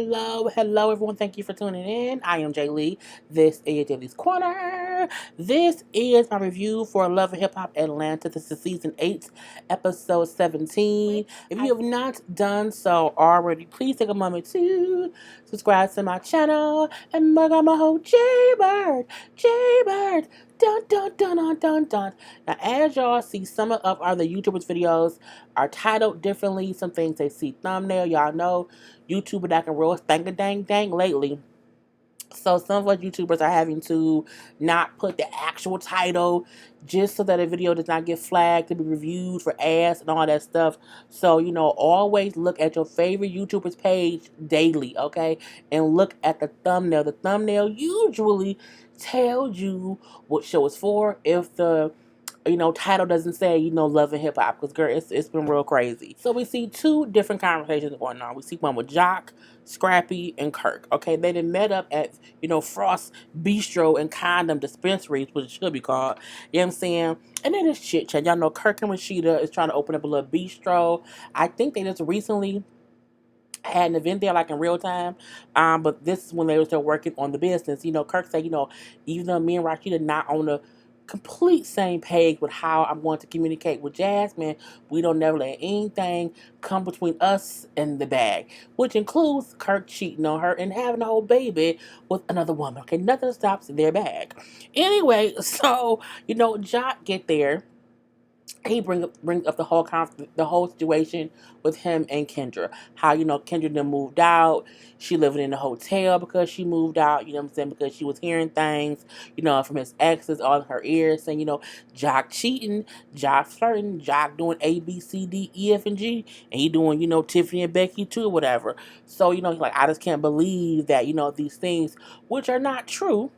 hello, everyone. Thank you for tuning in. I am Jay Lee. This is Jay Lee's Corner. This is my review for Love and Hip Hop Atlanta. This is season 8, episode 17. If you have not done so already, please take a moment to subscribe to my channel and mug on my whole Jaybird. Dun dun dun dun dun dun. Now, as y'all see, some of our other YouTubers' videos are titled differently. Some things they see thumbnail. Y'all know YouTuber that can roll stank a dang dang lately. So some of us YouTubers are having to not put the actual title just so that a video does not get flagged to be reviewed for ads and all that stuff. So, always look at your favorite YouTuber's page daily, okay? And look at the thumbnail. The thumbnail usually tells you what show it's for. If the title doesn't say, love and hip hop, because girl, it's been real crazy. So we see two different conversations going on. We see one with Jock, Scrappy, and Kirk. Okay, they done met up at, Frost Bistro and Condom Dispensaries, which it should be called. You know what I'm saying? And then it's chit chat. Y'all know Kirk and Rashida is trying to open up a little bistro. I think they just recently had an event there like in real time, but this is when they were still working on the business. Kirk said, even though me and Rashida not on the complete same page with how I'm going to communicate with Jasmine, we don't never let anything come between us and the bag, which includes Kirk cheating on her and having a whole baby with another woman. Okay, nothing stops their bag. Anyway, so Jock get there. He bring up the whole situation with him and Kendra. How Kendra then moved out. She living in a hotel because she moved out. You know what I'm saying? Because she was hearing things, from his exes all in her ears, saying Jock cheating, Jock flirting, Jock doing A B C D E F and G, and he doing Tiffany and Becky too or whatever. So like I just can't believe that these things, which are not true,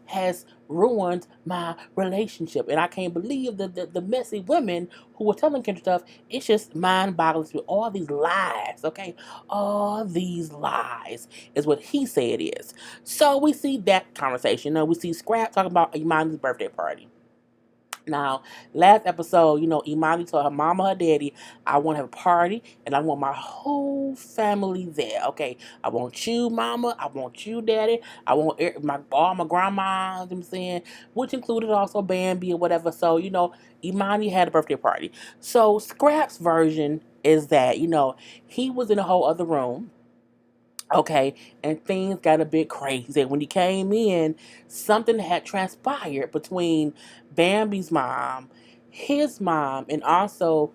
has ruined my relationship. And I can't believe the messy women who were telling Kendra stuff. It's just mind-boggling with all these lies, okay? All these lies is what he said it is. So we see that conversation. We see Scrap talking about Imani's birthday party. Now, last episode, Imani told her mama, her daddy, I want to have a party and I want my whole family there. Okay, I want you, mama. I want you, daddy. I want all my grandmas, I'm saying, which included also Bambi or whatever. So, Imani had a birthday party. So, Scrap's version is that, he was in a whole other room. Okay, and things got a bit crazy. When he came in, something had transpired between Bambi's mom, his mom, and also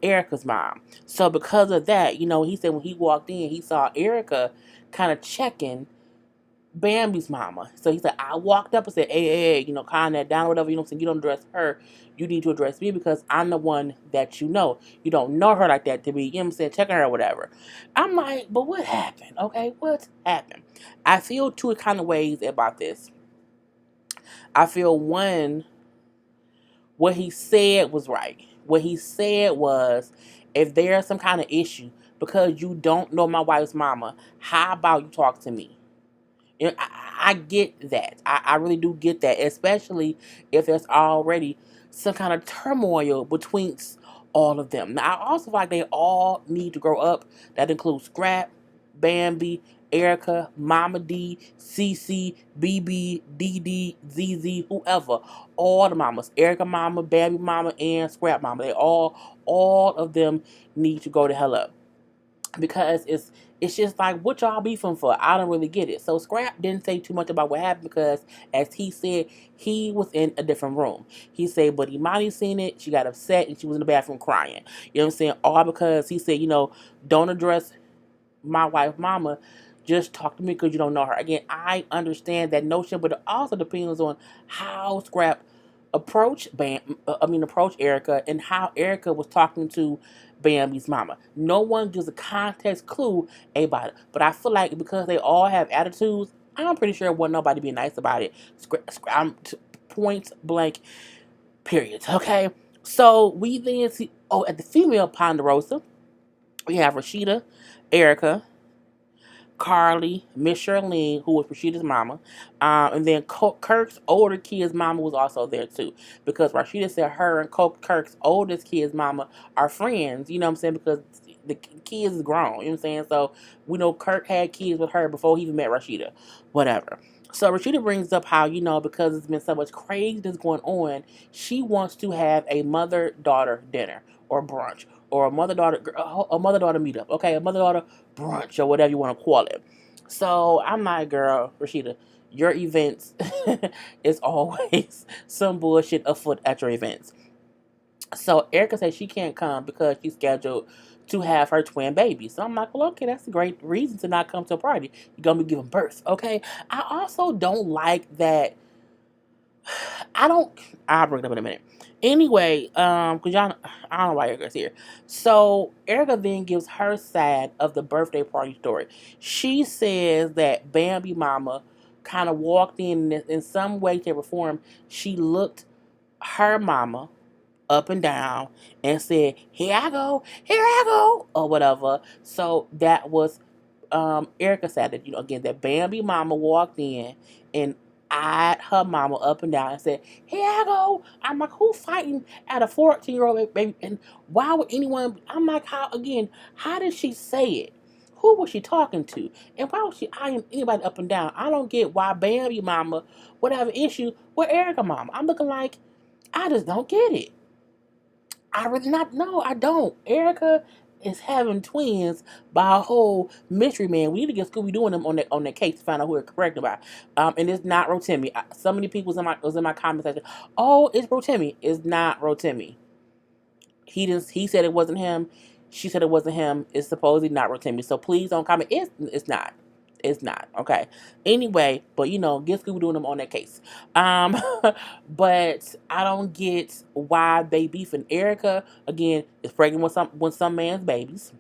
Erica's mom. So because of that, he said when he walked in, he saw Erica kind of checking Bambi's mama. So he said, I walked up and said, hey, calm that down or whatever. So you don't address her. You need to address me because I'm the one that you know. You don't know her like that to be, checking her or whatever. I'm like, but what happened? Okay, what happened? I feel two kind of ways about this. I feel one, what he said was right. What he said was, if there's some kind of issue because you don't know my wife's mama, how about you talk to me? I get that. I really do get that, especially if there's already some kind of turmoil between all of them. Now, I also feel like they all need to grow up. That includes Scrap, Bambi, Erica, Mama D, CC, BB, DD, ZZ, whoever. All the mamas. Erica mama, Bambi mama, and Scrap mama. All of them need to go to hell up. Because it's just like, what y'all beefing for? I don't really get it. So Scrap didn't say too much about what happened because, as he said, he was in a different room. He said, but Imani seen it. She got upset and she was in the bathroom crying. You know what I'm saying? All because he said, don't address my wife, mama. Just talk to me because you don't know her. Again, I understand that notion, but it also depends on how Scrap approach Erica and how Erica was talking to Bambi's mama. No one gives a context clue about it. But I feel like because they all have attitudes, I'm pretty sure wasn't nobody being nice about it. Point blank, period. Okay? So we then see, at the female Ponderosa, we have Rashida, Erica, Carly, Miss Charlene, who was Rashida's mama, and then Kirk's older kid's mama was also there too, because Rashida said her and Kirk's oldest kid's mama are friends. You know what I'm saying? Because the kids is grown. You know what I'm saying? So we know Kirk had kids with her before he even met Rashida. Whatever. So Rashida brings up how, because there's been so much craziness going on, she wants to have a mother-daughter dinner or brunch or a mother-daughter meetup. Okay, a mother-daughter brunch or whatever you want to call it. So I'm like, girl, Rashida, your events is always some bullshit afoot at your events. So Erica says she can't come because she's scheduled to have her twin baby. So I'm like, well, okay, that's a great reason to not come to a party. You're gonna be giving birth, okay? I also don't like that. I don't. I'll bring it up in a minute. Anyway, cause y'all, I don't know why Erica's here. So Erica then gives her side of the birthday party story. She says that Bambi Mama kind of walked in some way, shape, or form. She looked her mama up and down and said, here I go, or whatever. So that was Erica said that, again, that Bambi Mama walked in and eyed her mama up and down and said, here I go. I'm like, who fighting at a 14-year-old baby? And why would anyone? I'm like, how did she say it? Who was she talking to? And why was she eyeing anybody up and down? I don't get why Bambi Mama would have an issue with Erica Mama. I'm looking like, I just don't get it. I really not. No, I don't. Erica is having twins by a whole mystery man. We need to get Scooby doing them on that case to find out who it's correct about. And it's not Rotimi. So many people was in my comment section. Oh, it's Rotimi. It's not Rotimi. He said it wasn't him. She said it wasn't him. It's supposedly not Rotimi. So please don't comment. It's not. It's not. Okay. Anyway, but get Scooby doing them on that case. Um, but I don't get why they beefing. Erica again is pregnant with some man's babies.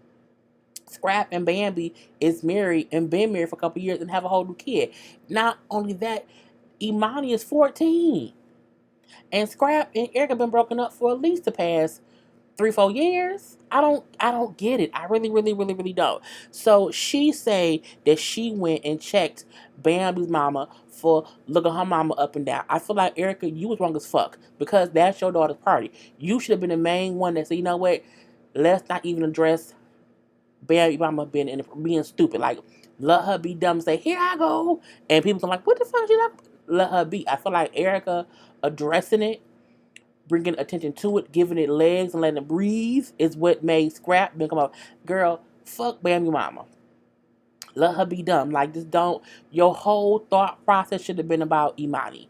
Scrap and Bambi is married and been married for a couple years and have a whole new kid. Not only that, Imani is 14. And Scrap and Erica been broken up for at least the past 3-4 years. I don't get it. I really, really, really, really don't. So she say that she went and checked Bambi's mama for looking her mama up and down. I feel like, Erica, you was wrong as fuck because that's your daughter's party. You should have been the main one that said, you know what? Let's not even address Bambi mama being stupid. Like, let her be dumb and say, here I go. And people can like, what the fuck? She like, let her be. I feel like Erica addressing it, bringing attention to it, giving it legs and letting it breathe is what made Scrap come up. Girl, fuck Bambi Mama. Let her be dumb. Like, just don't. Your whole thought process should have been about Imani.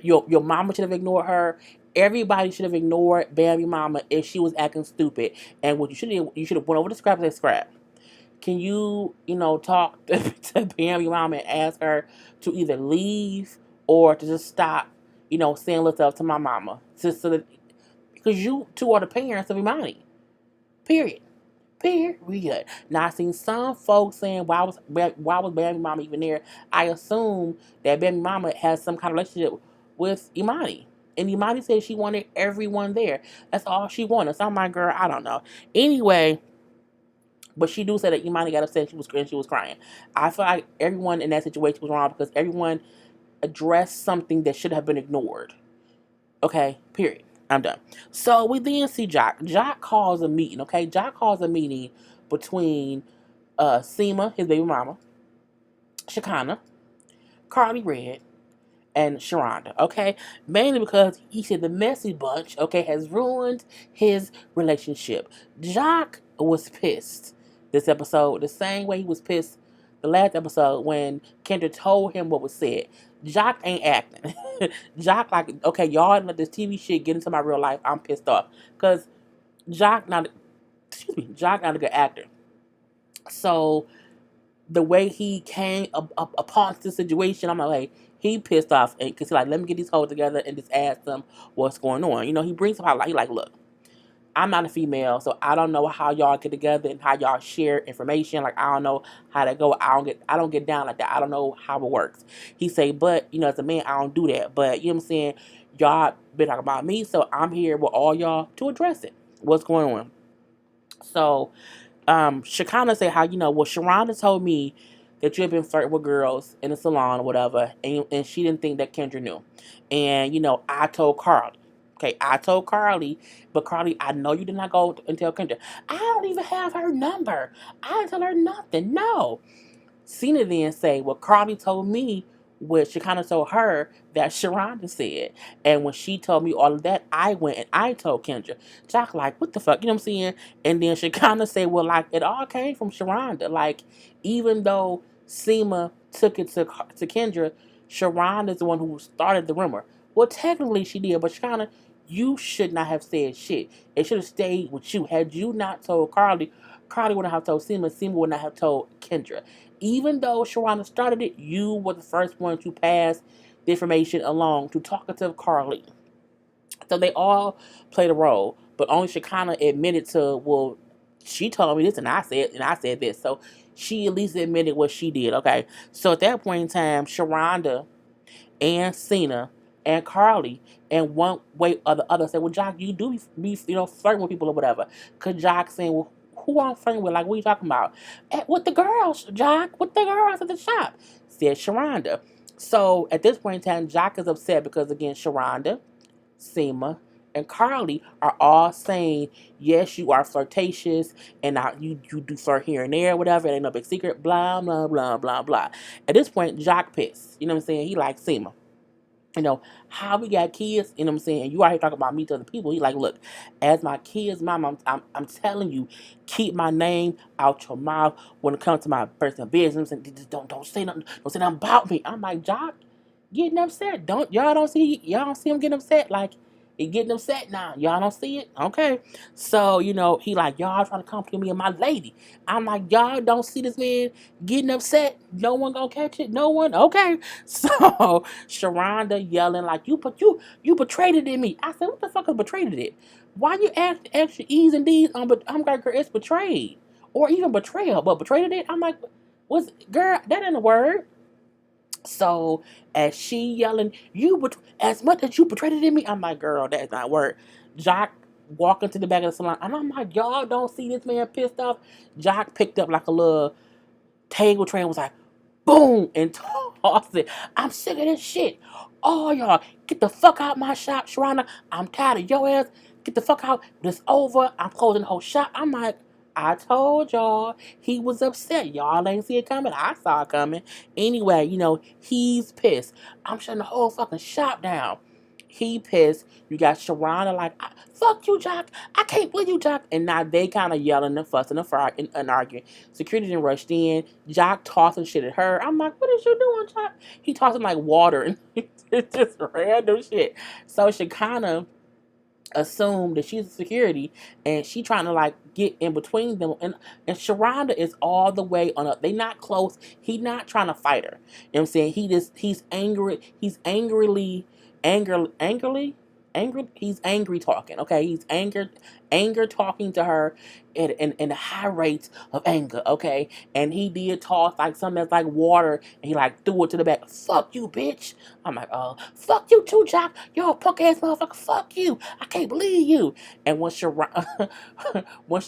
Your mama should have ignored her. Everybody should have ignored Bambi Mama if she was acting stupid. And what you should have went over to Scrap and said, Scrap, can you, talk to Bambi Mama and ask her to either leave or to just stop, saying little stuff to my mama. Just so that, because you two are the parents of Imani. Period. Period. Now, I seen some folks saying, why was Bambi Mama even there? I assume that Bambi Mama has some kind of relationship with Imani. And Imani said she wanted everyone there. That's all she wanted. So I'm like, girl, I don't know. Anyway, but she do say that Imani got upset and she was crying. I feel like everyone in that situation was wrong because everyone addressed something that should have been ignored. Okay, period. I'm done. So we then see Jock. Jock calls a meeting, okay? Jock calls a meeting between Seema, his baby mama, Shakana, Carly Red, and Sharonda, okay? Mainly because he said the messy bunch, okay, has ruined his relationship. Jock was pissed this episode, the same way he was pissed the last episode when Kendra told him what was said. Jock ain't acting. Jock like, okay, y'all let this TV shit get into my real life. I'm pissed off. Because Jock not a good actor. So the way he came upon the situation, I'm like, he pissed off because he's like, let me get these hoes together and just ask them what's going on. He brings up how he like, look, I'm not a female, so I don't know how y'all get together and how y'all share information. Like, I don't know how that go. I don't get down like that. I don't know how it works. He say, but as a man, I don't do that. But you know what I'm saying? Y'all been talking about me, so I'm here with all y'all to address it. What's going on? So Shakana said how, well, Sharonda told me that you had been flirting with girls in the salon or whatever, and she didn't think that Kendra knew. And, I told Carly. Okay, I told Carly, but Carly, I know you did not go and tell Kendra. I don't even have her number. I didn't tell her nothing. No. Cena then say, well, Carly told me what she kind of told her that Sharonda said. And when she told me all of that, I went and I told Kendra. Jock like, what the fuck? You know what I'm saying? And then she kind of say, well, like, it all came from Sharonda. Like, even though Seema took it to Kendra, Sharonda's the one who started the rumor. Well, technically she did, but she kind of, you should not have said shit. It should have stayed with you. Had you not told Carly, Carly would not have told Seema, Seema would not have told Kendra. Even though Sharonda started it, you were the first one to pass the information along to talkative Carly. So they all played a role, but only Shekinah admitted to, well, she told me this and I said this. So she at least admitted what she did, okay? So at that point in time, Sharonda and Cena and Carly and one way or the other said, well, Jock, you do be flirting with people or whatever. Cause Jock saying, well, who I'm flirting with? Like, what are you talking about? With the girls, Jock, with the girls at the shop, said Sharonda. So at this point in time, Jock is upset because again, Sharonda, Seema, and Carly are all saying, yes, you are flirtatious, and you do flirt here and there, whatever. It ain't no big secret. Blah blah blah blah blah. At this point, Jock pissed. You know what I'm saying? He likes Seema. How we got kids, you know what I'm saying? And you out here talking about me to other people. He like, look, as my kids' mom, I'm telling you, keep my name out your mouth when it comes to my personal business, and just don't say nothing about me. I'm like, Jock, getting upset. Y'all don't see him getting upset? Like, he getting upset now. Y'all don't see it? Okay. So, he like, y'all trying to compliment me and my lady. I'm like, y'all don't see this man getting upset? No one gonna catch it? No one? Okay. So Sharonda yelling like, you betrayed it in me. I said, what the fuck is betrayed it? Why you ask extra E's and D's on, but I'm like, girl, it's betrayed. Or even betrayal, but betrayed it? I'm like, girl, that ain't a word. So as she yelling, as much as you betrayed it in me, I'm like, girl, that's not word. Jock walking to the back of the salon, and I'm like, y'all don't see this man pissed off. Jock picked up like a little table tray and was like, boom, and tossed it. I'm sick of this shit. Oh, y'all, get the fuck out my shop, Sharana. I'm tired of your ass. Get the fuck out. This over. I'm closing the whole shop. I'm like, I told y'all he was upset. Y'all ain't see it coming. I saw it coming. Anyway, he's pissed. I'm shutting the whole fucking shop down. He pissed. You got Sharana like, fuck you, Jock. I can't believe you, Jock. And now they kind of yelling and fussing and arguing. Security then rushed in. Jock tossing shit at her. I'm like, what is you doing, Jock? He tossing like water and it's just random shit. So she kind of assume that she's security and she trying to like get in between them, and Sharonda is all the way on up. They not close. He not trying to fight her. You know what I'm saying? He's angry. He's angry talking. Okay, he's anger talking to her in high rates of anger. Okay, and he did toss like something that's like water, and he like threw it to the back. Fuck you, bitch. I'm like, oh, fuck you too, Jock. You're a punk ass motherfucker. Fuck you. I can't believe you. And when she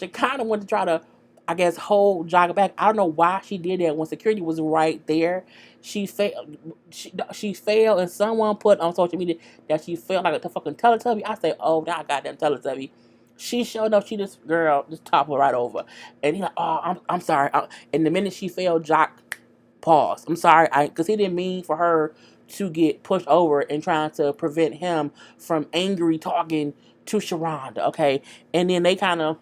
kind of went to try to, I guess, hold Jock back, I don't know why she did that. When security was right there, she failed. She failed, and someone put on social media that she felt like a fucking Teletubby. I say, oh, now I got them Teletubby. She showed up. She just toppled right over, and he like, oh, I'm sorry. And the minute she fell, Jock paused. I'm sorry, because he didn't mean for her to get pushed over and trying to prevent him from angry talking to Sharonda. Okay, and then they kind of,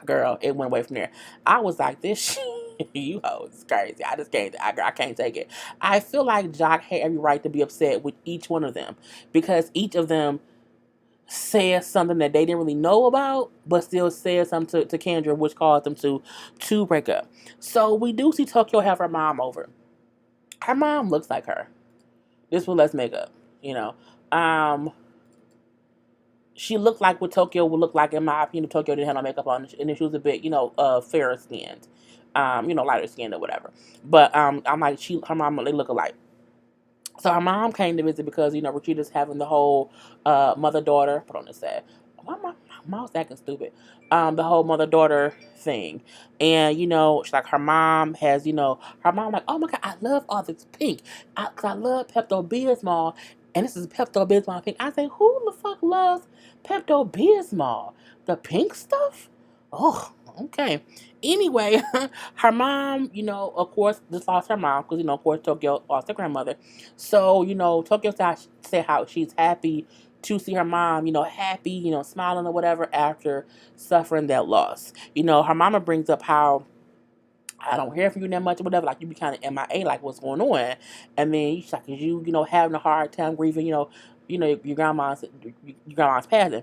girl, it went away from there. I was like, this shit, you hoes, it's crazy. I just can't. I can't take it. I feel like Jock had every right to be upset with each one of them because each of them said something that they didn't really know about, but still said something to Kendra, which caused them to break up. So we do see Tokyo have her mom over. Her mom looks like her. This will let's make up. You know, um, she looked like what Tokyo would look like in my opinion. If Tokyo didn't have no makeup on, and if she was a bit, fairer skinned, lighter skinned or whatever. But I'm like, her mom, they look alike. So her mom came to visit because, Rashita's having the whole mother-daughter, put on this side. My mom's acting stupid. The whole mother-daughter thing. And, she's like, her mom has, her mom like, oh my God, I love all this pink. Because I love Pepto-Bismol. And this is Pepto-Bismol pink. I say, who the fuck loves Pepto-Bismol? The pink stuff? Oh, okay. Anyway, her mom, of course, just lost her mom because, of course, Tokyo lost her grandmother. So, Tokyo said how she's happy to see her mom, happy, smiling or whatever after suffering that loss. Her mama brings up how I don't hear from you that much or whatever. Like, you be kind of MIA, like, what's going on? And then she's like, is you, having a hard time grieving, your grandma's passing.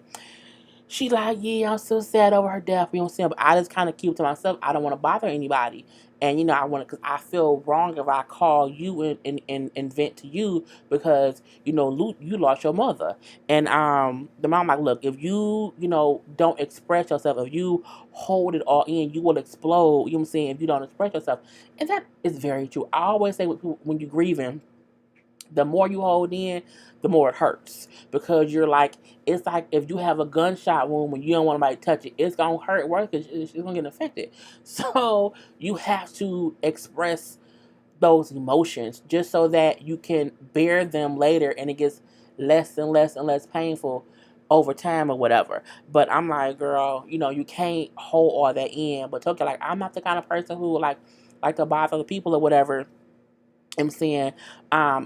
She like, yeah, I'm so sad over her death. You know what I'm saying? But I just kind of keep it to myself. I don't want to bother anybody. And, I want to, because I feel wrong if I call you and vent to you because, you lost your mother. And the mom like, look, if you, don't express yourself, if you hold it all in, you will explode. You know what I'm saying? If you don't express yourself. And that is very true. I always say when you're grieving, the more you hold in, the more it hurts. Because you're like, it's like if you have a gunshot wound when you don't want anybody to touch it, it's going to hurt worse because it's going to get infected. So you have to express those emotions just so that you can bear them later and it gets less and less and less painful over time or whatever. But I'm like, girl, you can't hold all that in. But Tokyo, like, I'm not the kind of person who like to bother other people or whatever. I'm saying,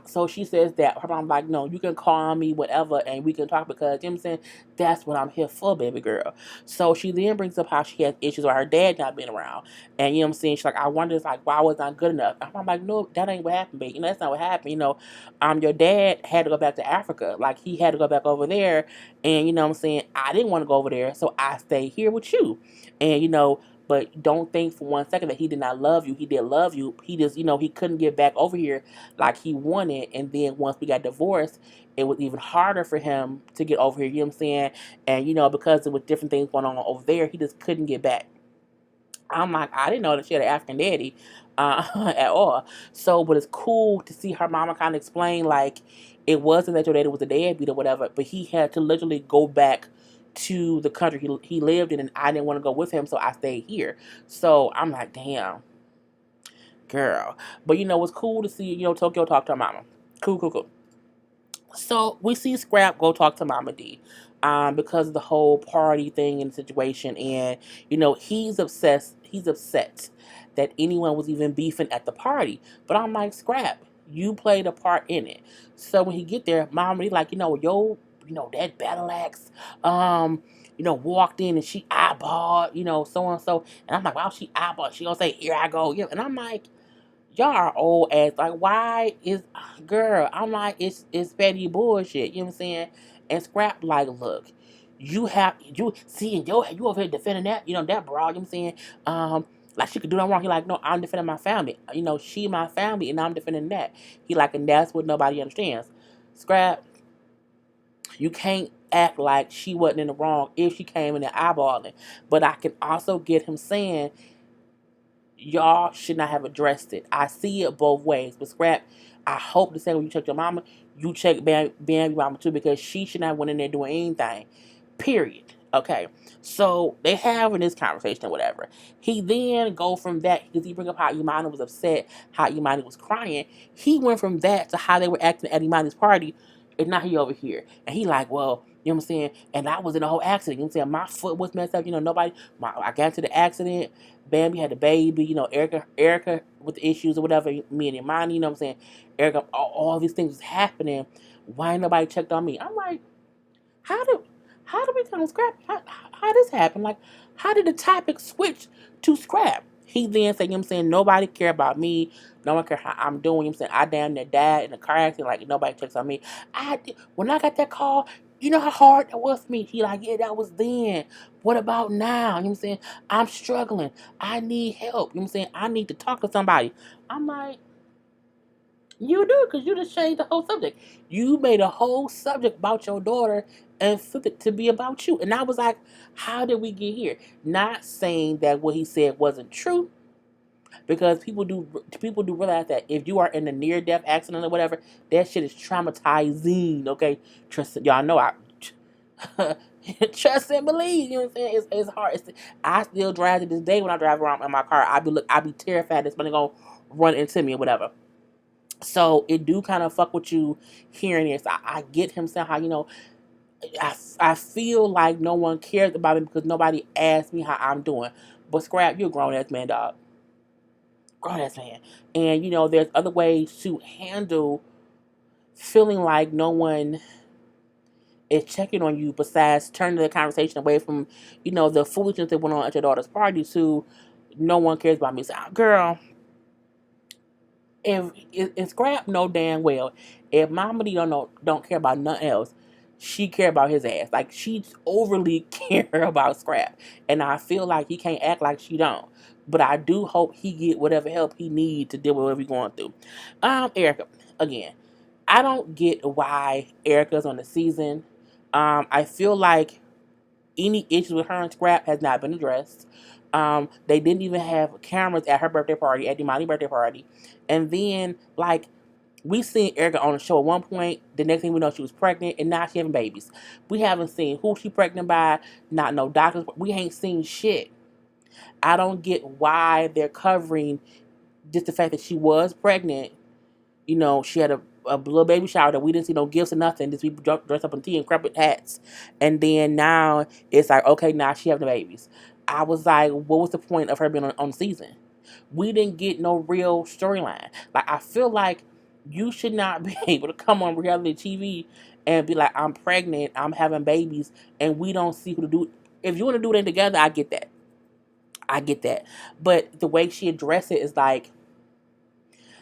so she says that her mom like, no, you can call me whatever and we can talk because, I'm saying, that's what I'm here for, baby girl. So she then brings up how she has issues with her dad not being around. And, I'm saying, she's like, I wonder, it's like, why was I not good enough? And I'm like, no, that ain't what happened, baby. That's not what happened. Your dad had to go back to Africa. Like, he had to go back over there. And, I'm saying, I didn't want to go over there. So I stayed here with you. And, but don't think for one second that he did not love you. He did love you. He just, he couldn't get back over here like he wanted. And then once we got divorced, it was even harder for him to get over here. You know what I'm saying? And, because there was different things going on over there, he just couldn't get back. I'm like, I didn't know that she had an African daddy at all. So, but it's cool to see her mama kind of explain, like, it wasn't that your daddy was a deadbeat or whatever, but he had to literally go back to the country he lived in, and I didn't want to go with him, so I stayed here. So I'm like, damn, girl. But it's cool to see, Tokyo talk to her mama. Cool, cool, cool. So we see Scrap go talk to Mama D, because of the whole party thing and situation, and he's obsessed. He's upset that anyone was even beefing at the party. But I'm like, Scrap, you played a part in it. So when he get there, Mama D like, that battle axe, walked in and she eyeballed, so and so, and I'm like, wow, she eyeballed. She gonna say, here I go, and I'm like, y'all are old ass. Like, why is, girl? I'm like, it's petty bullshit. You know what I'm saying? And Scrap like, look, you see, and you over here defending that, that broad. You know what I'm saying? Like, she could do no wrong. He like, no, I'm defending my family. She my family, and I'm defending that. He like, and that's what nobody understands. Scrap, you can't act like she wasn't in the wrong if she came in there eyeballing. But I can also get him saying, y'all should not have addressed it. I see it both ways. But Scrap, I hope the same when you check your mama, you check Bambi mama too, because she should not have went in there doing anything. Period. Okay. So they having this conversation or whatever. He then go from that, because he bring up how Imani was upset, how Imani was crying. He went from that to how they were acting at Imani's party, and now he over here. And he like, well, you know what I'm saying? And I was in a whole accident. You know what I'm saying? My foot was messed up. I got into the accident. Bambi had the baby. Erica with the issues or whatever. Me and Imani, you know what I'm saying? Erica, all these things was happening. Why ain't nobody checked on me? I'm like, how did we come Scrap? How this happen? Like, how did the topic switch to Scrap? He then said, you know what I'm saying, nobody care about me. No one care how I'm doing. You know what I'm saying, I damn near died in a car accident. Like, nobody checks on me. When I got that call, you know how hard that was for me. He like, yeah, that was then. What about now? You know what I'm saying? I'm struggling. I need help. You know what I'm saying? I need to talk to somebody. I'm like, you do, because you just changed the whole subject. You made a whole subject about your daughter and flipped it to be about you. And I was like, how did we get here? Not saying that what he said wasn't true, because people do realize that if you are in a near death accident or whatever, that shit is traumatizing. Okay, trust y'all know I trust and believe. You know what I'm saying? It's hard. I still drive to this day when I drive around in my car. I be terrified that somebody gonna run into me or whatever. So it do kind of fuck with you hearing this. I get him saying how, I feel like no one cares about me because nobody asked me how I'm doing. But Scrap, you're a grown ass man, dog. Grown ass man. And there's other ways to handle feeling like no one is checking on you besides turning the conversation away from, the foolishness that went on at your daughter's party to no one cares about me. So, girl, if Scrap know damn well, if Mama D don't care about nothing else, she care about his ass. Like she overly care about Scrap, and I feel like he can't act like she don't. But I do hope he get whatever help he need to deal with whatever he's going through. Erica, again, I don't get why Erica's on the season. I feel like any issues with her and Scrap has not been addressed. They didn't even have cameras at her birthday party, at Imani's birthday party. And then, like, we seen Erica on the show at one point. The next thing we know, she was pregnant, and now she having babies. We haven't seen who she pregnant by, not no doctors. We ain't seen shit. I don't get why they're covering just the fact that she was pregnant. She had a little baby shower that we didn't see no gifts or nothing. Just people dressed up in tea and crumpet hats. And then now it's like, okay, now she having the babies. I was like, what was the point of her being on the season? We didn't get no real storyline. Like, I feel like you should not be able to come on reality TV and be like, I'm pregnant, I'm having babies, and we don't see who to do. If you want to do it together, I get that. I get that. But the way she addressed it is like,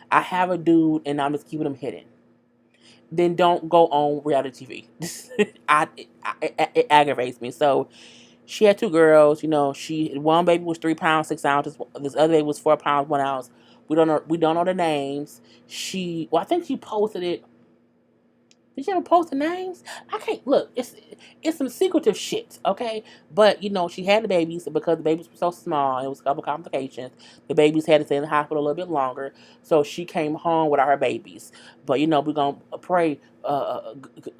I have a dude and I'm just keeping him hidden. Then don't go on reality TV. It aggravates me. So she had two girls. One baby was 3 pounds 6 ounces. This other baby was 4 pounds 1 ounce. We don't know the names. I think she posted it. Did you ever post the names? I can't look. It's some secretive shit, okay? But she had the babies because the babies were so small and it was a couple complications. The babies had to stay in the hospital a little bit longer, so she came home without her babies. But we're gonna pray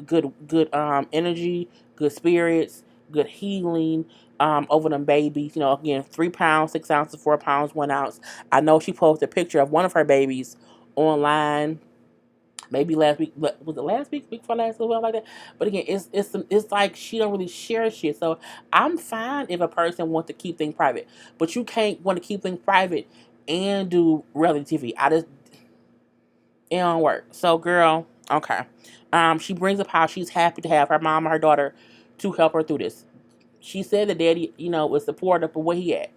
good energy, good spirits, good healing over them babies. Again, 3 pounds 6 ounces, 4 pounds 1 ounce. I know she posted a picture of one of her babies online maybe last week, but was it last week? Week before last, something like that. But again, it's like she don't really share shit. So I'm fine if a person wants to keep things private, but you can't want to keep things private and do reality TV. It don't work. So girl, okay. She brings up how she's happy to have her mom and her daughter to help her through this. She said that daddy, was supportive of where he at.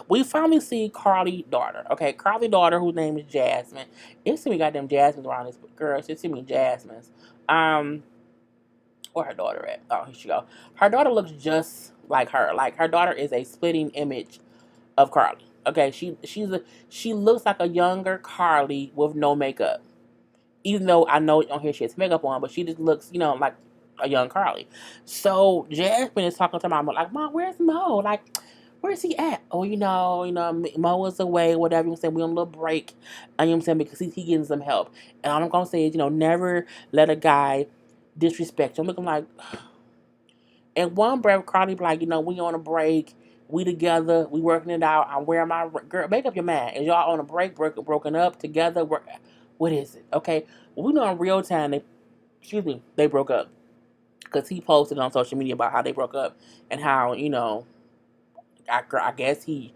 We finally see Carly's daughter. Okay, Carly's daughter, whose name is Jasmine. It's too many goddamn Jasmines around this girl. It's too many Jasmines. Where her daughter at? Oh, here she go. Her daughter looks just like her. Like her daughter is a splitting image of Carly. Okay, she looks like a younger Carly with no makeup. Even though I know on here she has makeup on, but she just looks, like a young Carly. So Jasmine is talking to Mama like, Mom, where's Mo? Like, where's he at? Oh, Mo is away, whatever. I'm saying we on a little break. I'm saying because he getting some help. And all I'm gonna say is, never let a guy disrespect you. I'm looking like, and one breath, Carly be like, we on a break. We together. We working it out. I'm wearing my girl. Make up your mind. Is y'all on a break, broken up together? What is it? Okay. Well, we know in real time they broke up because he posted on social media about how they broke up and how I guess he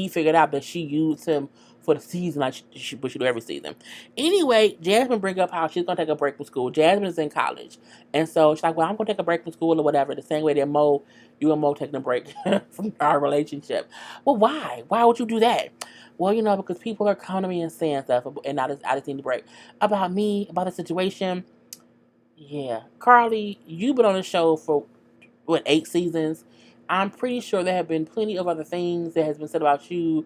figured out that she used him for the season like she do every season. Anyway, Jasmine bring up how she's gonna take a break from school. Jasmine is in college, and so she's like, "Well, I'm gonna take a break from school or whatever." The same way that you and Mo taking a break from our relationship. Well, why? Why would you do that? Well, because people are coming to me and saying stuff, and I just need to break about me, about the situation. Yeah, Carly, you've been on the show for what 8 seasons. I'm pretty sure there have been plenty of other things that has been said about you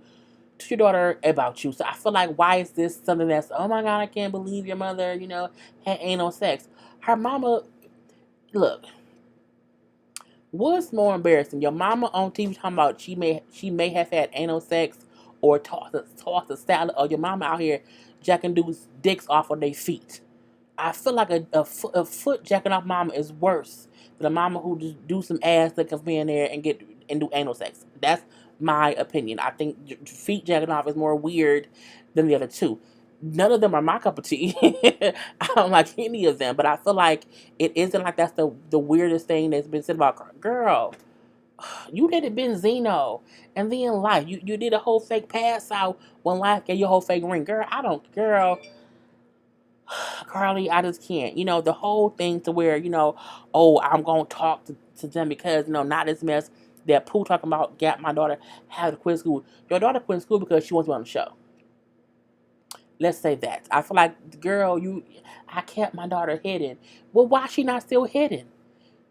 to your daughter about you. So I feel like why is this something that's oh my god I can't believe your mother had anal sex. Her mama look. What's more embarrassing? Your mama on TV talking about she may have had anal sex or tossed a salad, or your mama out here jacking dudes dicks off of their feet. I feel like a foot jacking off mama is worse than a mama who just do some ass that can be in there and do anal sex. That's my opinion. I think feet jacking off is more weird than the other two. None of them are my cup of tea. I don't like any of them, but I feel like it isn't like that's the weirdest thing that's been said about girl. You did it Benzino, and then life. You did a whole fake pass out when life gave you a whole fake ring, girl. I don't, girl. Carly, I just can't. The whole thing to where, oh, I'm going to talk to them because, not this mess that Pooh talking about got my daughter had to quit school. Your daughter quit school because she wants to be on the show. Let's say that. I feel like, girl, I kept my daughter hidden. Well, why is she not still hidden?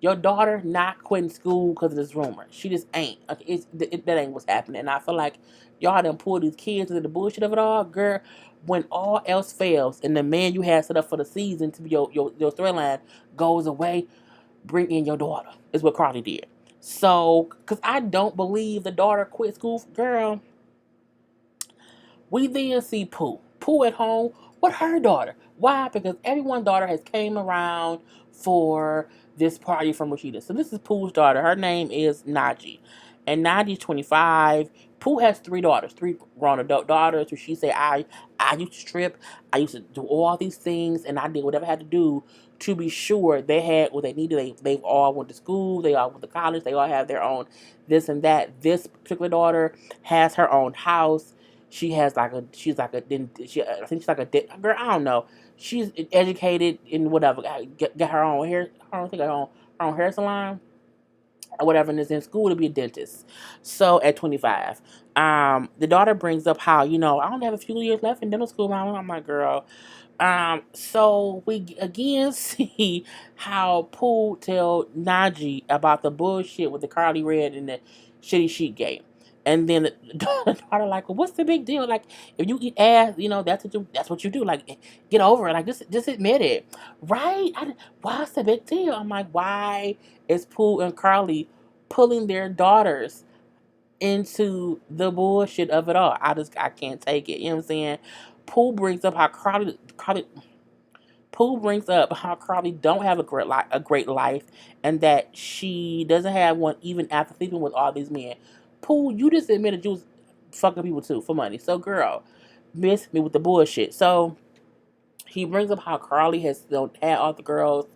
Your daughter not quitting school because of this rumor. She just ain't. That ain't what's happening. And I feel like y'all done pull these kids into the bullshit of it all. Girl, when all else fails and the man you had set up for the season to be your thread line goes away, bring in your daughter. Is what Carly did. So, because I don't believe the daughter quit school. Girl, we then see Pooh. Pooh at home with her daughter. Why? Because everyone's daughter has came around for this party from Rashida. So this is Pooh's daughter. Her name is Najee. And Najee's 25. Pooh has three daughters, three grown adult daughters who she said, I used to strip, I used to do all these things, and I did whatever I had to do to be sure they had what they needed. They've all went to school, they all went to college, they all have their own this and that. This particular daughter has her own house. She has like a, she's like a, I think she's like a, girl, I don't know. She's educated in whatever, got her own hair, I don't think her own hair salon or whatever, and is in school to be a dentist. So at 25, the daughter brings up how, I only have a few years left in dental school, mama. I'm like, girl. So we again see how Pooh tell Najee about the bullshit with the Carly Red and the shitty sheet game. And then the daughter like, well, what's the big deal? Like, if you eat ass, that's what you do. Like, get over it. Like, just admit it, right? Why's the big deal? I'm like, why is Pooh and Carly pulling their daughters into the bullshit of it all? I can't take it. You know what I'm saying? Pooh brings up how Pooh brings up how Carly don't have a great life, and that she doesn't have one even after sleeping with all these men. Pooh, you just admitted you was fucking people too for money. So, girl, miss me with the bullshit. So he brings up how Carly has had all the girls,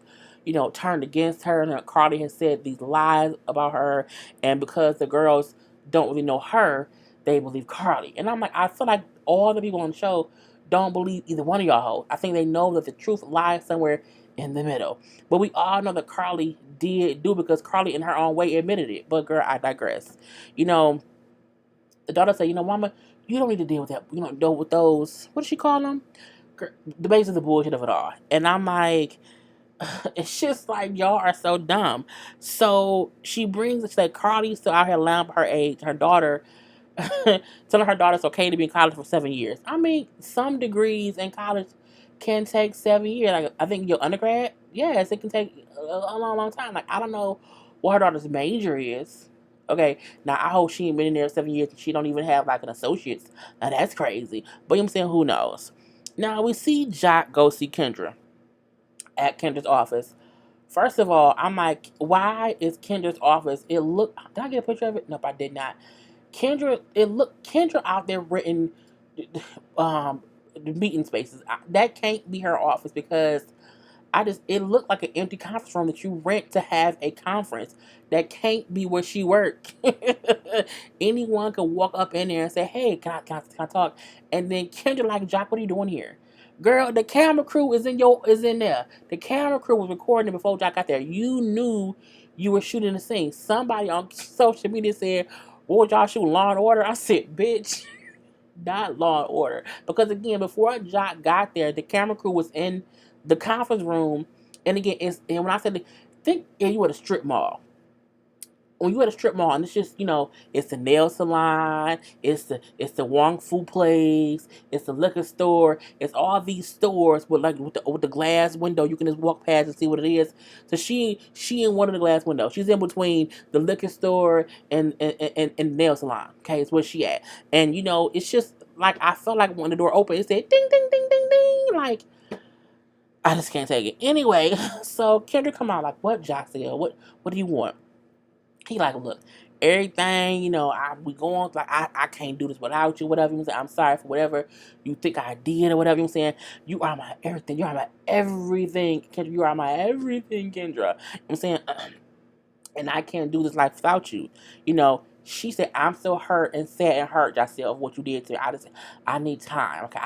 turned against her, and Carly has said these lies about her, and because the girls don't really know her, they believe Carly. And I'm like, I feel like all the people on the show don't believe either one of y'all hoes. I think they know that the truth lies somewhere in the middle. But we all know that Carly did do because Carly in her own way admitted it. But girl, I digress. The daughter said, mama, you don't need to deal with that. You don't deal with those, what does she call them? The base of the bullshit of it all. And I'm like, it's just like y'all are so dumb. So she brings it that Carly's still out here lying about her age. Her daughter, telling her daughter it's okay to be in college for 7 years. I mean, some degrees in college can take 7 years. Like, I think your undergrad, yes, it can take a long, long time. Like, I don't know what her daughter's major is. Okay, now I hope she ain't been in there 7 years and she don't even have like an associate's. Now that's crazy. But you know what I'm saying, who knows? Now we see Jock go see Kendra at Kendra's office. First of all, I'm like, why is Kendra's office? Did I get a picture of it? Nope, I did not. Kendra out there written the meeting spaces. That can't be her office because it looked like an empty conference room that you rent to have a conference. That can't be where she worked. Anyone could walk up in there and say, hey, can I talk? And then Kendra like, Jock, what are you doing here? Girl, the camera crew is in there. The camera crew was recording it before Jock got there. You knew you were shooting the scene. Somebody on social media said, what was y'all shooting, Law and Order? I said, bitch, not Law and Order. Because again, before Jock got there, the camera crew was in the conference room. And again, and when I said, think you at a strip mall. When you at a strip mall and it's just, it's the nail salon, it's the Wong Fu place, it's the liquor store, it's all these stores with the glass window you can just walk past and see what it is. So she in one of the glass windows. She's in between the liquor store and the nail salon. Okay, it's where she at. And it's just like I felt like when the door opened, it said ding ding ding ding ding. Like I just can't take it. Anyway, so Kendra come out like, what, Jock said? What do you want? He like, look, everything, we going, like, I can't do this without you, whatever you say. I'm sorry for whatever you think I did or whatever you're saying. You are my everything. You are my everything, Kendra. You are my everything, Kendra. I'm saying, and I can't do this life without you. She said, I'm still hurt and sad and hurt, Jacelle, of what you did to me. I need time. Okay,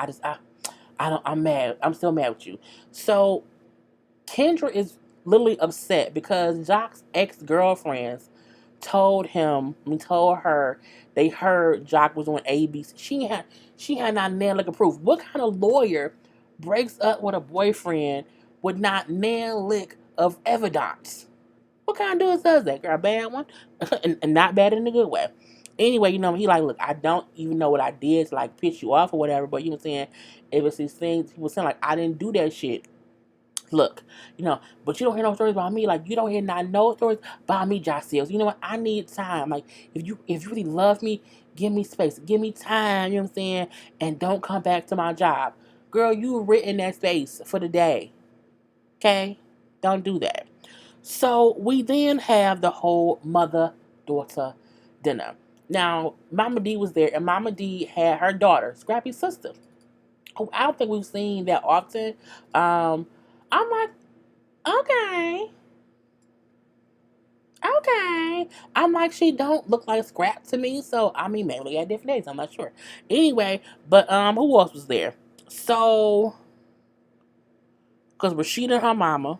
I'm mad. I'm still mad with you. So Kendra is literally upset because Jock's ex-girlfriends told her they heard Jock was on ABC. She had not nail lick of proof. What kind of lawyer breaks up with a boyfriend with not nail lick of evidence? What kind of dude does that? Girl, a bad one? and not bad in a good way. Anyway, he like, look, I don't even know what I did to like piss you off or whatever, but you know what I'm saying? If it's these things, he was saying like, I didn't do that shit. Look, but you don't hear no stories about me. Like, you don't hear not no stories about me, Jacelle. So you know what? I need time. Like, if you really love me, give me space. Give me time, you know what I'm saying? And don't come back to my job. Girl, you written that space for the day. Okay? Don't do that. So we then have the whole mother-daughter dinner. Now, Mama D was there, and Mama D had her daughter, Scrappy's sister, who I don't think we've seen that often. I'm like, okay. Okay. I'm like, she don't look like Scrap to me, so I mean maybe they had different days, I'm not sure. Anyway, but who else was there? So, because Rashida and her mama,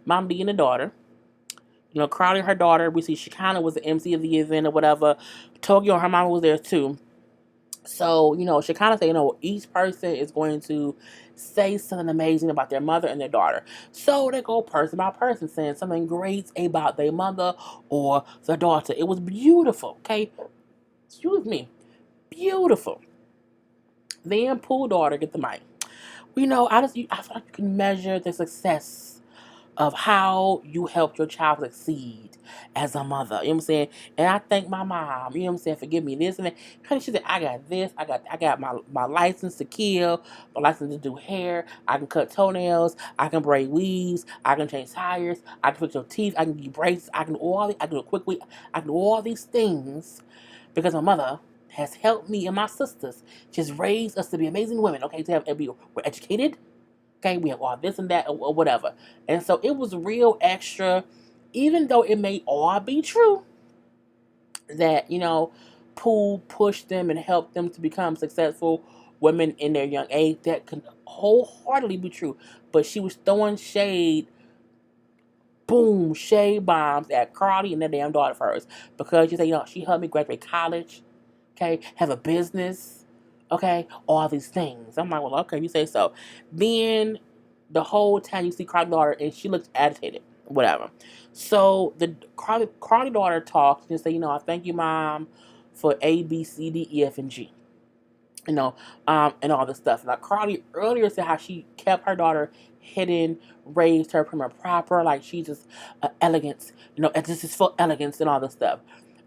Mama D and the daughter, Crowley and her daughter, we see she kind of was the MC of the event or whatever. Tokyo and her mama was there too. So, she kind of said, each person is going to say something amazing about their mother and their daughter. So they go person by person saying something great about their mother or their daughter. It was beautiful, okay? Excuse me. Beautiful. Then Pooh daughter get the mic. I feel like you can measure the success of how you helped your child succeed as a mother. You know what I'm saying? And I thank my mom, you know what I'm saying, for giving me this and that. Honey, she said, I got this, I got my license to kill, my license to do hair, I can cut toenails, I can braid weaves, I can change tires, I can fix your teeth, I can give you braces, I can do it quickly, I can do all these things because my mother has helped me and my sisters just raise us to be amazing women, okay, we're educated. Okay, we have all this and that or whatever. And so it was real extra, even though it may all be true that, Pooh pushed them and helped them to become successful women in their young age. That can wholeheartedly be true. But she was throwing shade, boom, shade bombs at Carly and their damn daughter of hers. Because she said, she helped me graduate college, okay, have a business. Okay, all these things. I'm like, well, okay, you say so. Then the whole time you see Carly's daughter, and she looks agitated, whatever. So the Carly daughter talks and say, I thank you, Mom, for A, B, C, D, E, F, and G. And all this stuff. Now, Carly earlier said how she kept her daughter hidden, raised her prim and proper, like she's just elegance, and this is for elegance and all this stuff.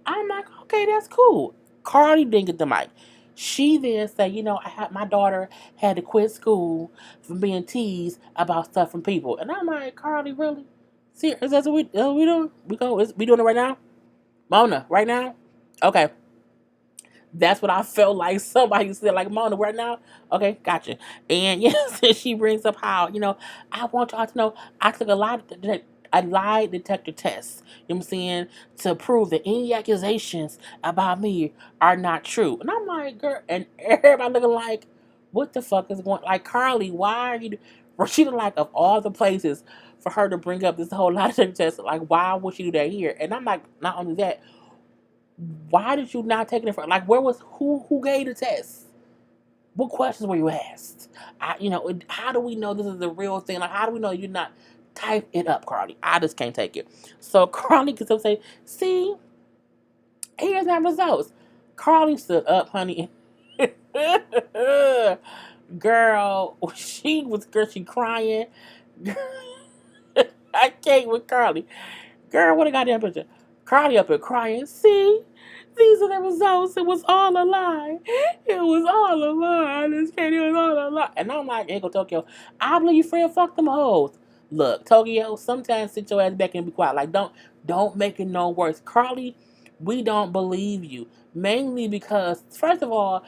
I'm like, okay, that's cool. Carly didn't get the mic. She then said, my daughter had to quit school from being teased about stuff from people. And I'm like, Carly, really? Serious? That's what we doing? We doing it right now? Mona, right now? Okay. That's what I felt like somebody said, like, Mona, right now? Okay, gotcha. And yes, she brings up how, I want y'all to know I took a lie detector test, you know what I'm saying, to prove that any accusations about me are not true. And I'm like, girl, and everybody looking like, what the fuck is going, like, Carly, why are you, Rashida, like, of all the places for her to bring up this whole lie detector test, like, why would she do that here? And I'm like, not only that, why did you not take it from, like, who gave the test? What questions were you asked? How do we know this is the real thing? Like, how do we know you're not? Type it up, Carly. I just can't take it. So Carly gets up and say, see, here's my results. Carly stood up, honey. Girl, she crying. I can't with Carly. Girl, what a goddamn picture. Carly up here crying. See, these are the results. It was all a lie. It was all a lie. It was all a lie. And I'm like, hey, go Tokyo. I believe your friend fuck them hoes. Look, Tokyo, sometimes sit your ass back and be quiet. Like, don't make it no worse. Carly We don't believe you. Mainly because, first of all,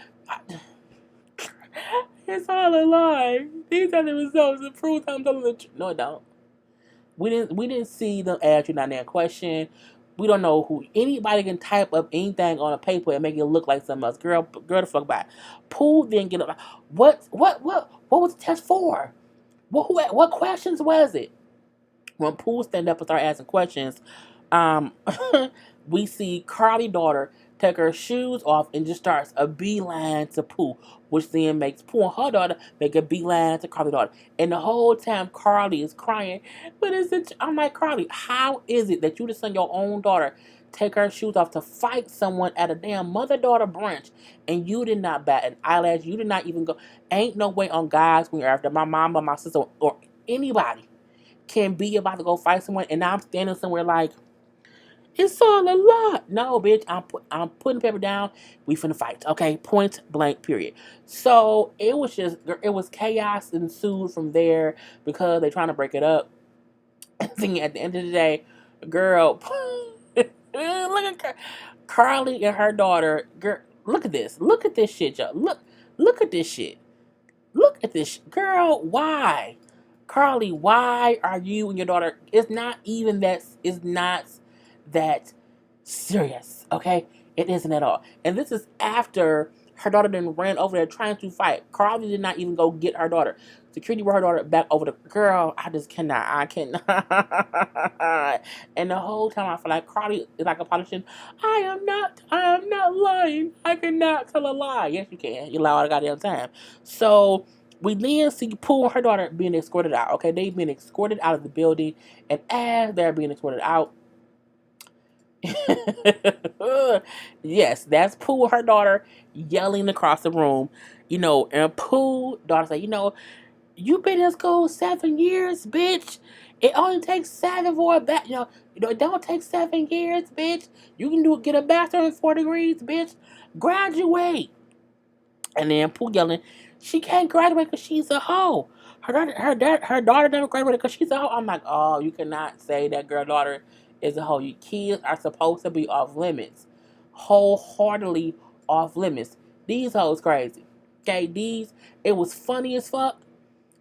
it's all a lie. These are the results. It proves I'm telling the truth. No, it don't. We didn't see them ask you that question. We don't know who. Anybody can type up anything on a paper and make it look like something else. Girl, the fuck back. Pooh didn't get up. What was the test for? What questions was it? When Pooh stand up and start asking questions, um, we see Carly's daughter take her shoes off and just starts a beeline to Pooh, which then makes Pooh and her daughter make a beeline to Carly's daughter. And the whole time Carly is crying, but I'm like, Carly, how is it that you just send your own daughter take her shoes off to fight someone at a damn mother-daughter brunch, and you did not bat an eyelash, you did not even go, ain't no way on God's green earth that my mom or my sister or anybody can be about to go fight someone, and now I'm standing somewhere like, it's all a lot. No, bitch, I'm putting paper down. We finna fight, okay? Point blank, period. So it was chaos ensued from there because they're trying to break it up. And thinking at the end of the day, girl, look at Carly and her daughter. Girl, look at this. Look at this shit, y'all. Look at this shit. Look at this, girl. Why, Carly? Why are you and your daughter? It's not even that. It's not that serious. Okay, it isn't at all. And this is after her daughter then ran over there trying to fight. Carly did not even go get her daughter. Security brought her daughter back over the girl. I just cannot. I cannot. And the whole time I feel like Carly is like a politician. I am not. I am not lying. I cannot tell a lie. Yes, you can. You lie all the goddamn time. So we then see Pooh and her daughter being escorted out. Okay, they've been escorted out of the building, and as they're being escorted out, yes, that's Pooh and her daughter yelling across the room. And Pooh daughter say, you been in school 7 years, bitch. It only takes 7 for a it don't take 7 years, bitch. You can get a bachelor in 4 degrees, bitch. Graduate. And then Pooh yelling, she can't graduate because she's a hoe. Her daughter never graduated because she's a hoe. I'm like, oh, you cannot say that girl daughter is a hoe. You kids are supposed to be off limits. Wholeheartedly off limits. These hoes crazy. Okay, it was funny as fuck.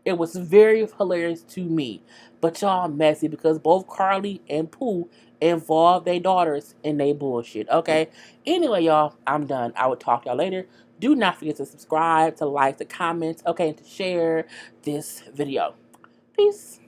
It was very hilarious to me. But y'all messy because both Carly and Pooh involved their daughters in their bullshit. Okay? Anyway, y'all, I'm done. I will talk to y'all later. Do not forget to subscribe, to like, to comment, okay, and to share this video. Peace.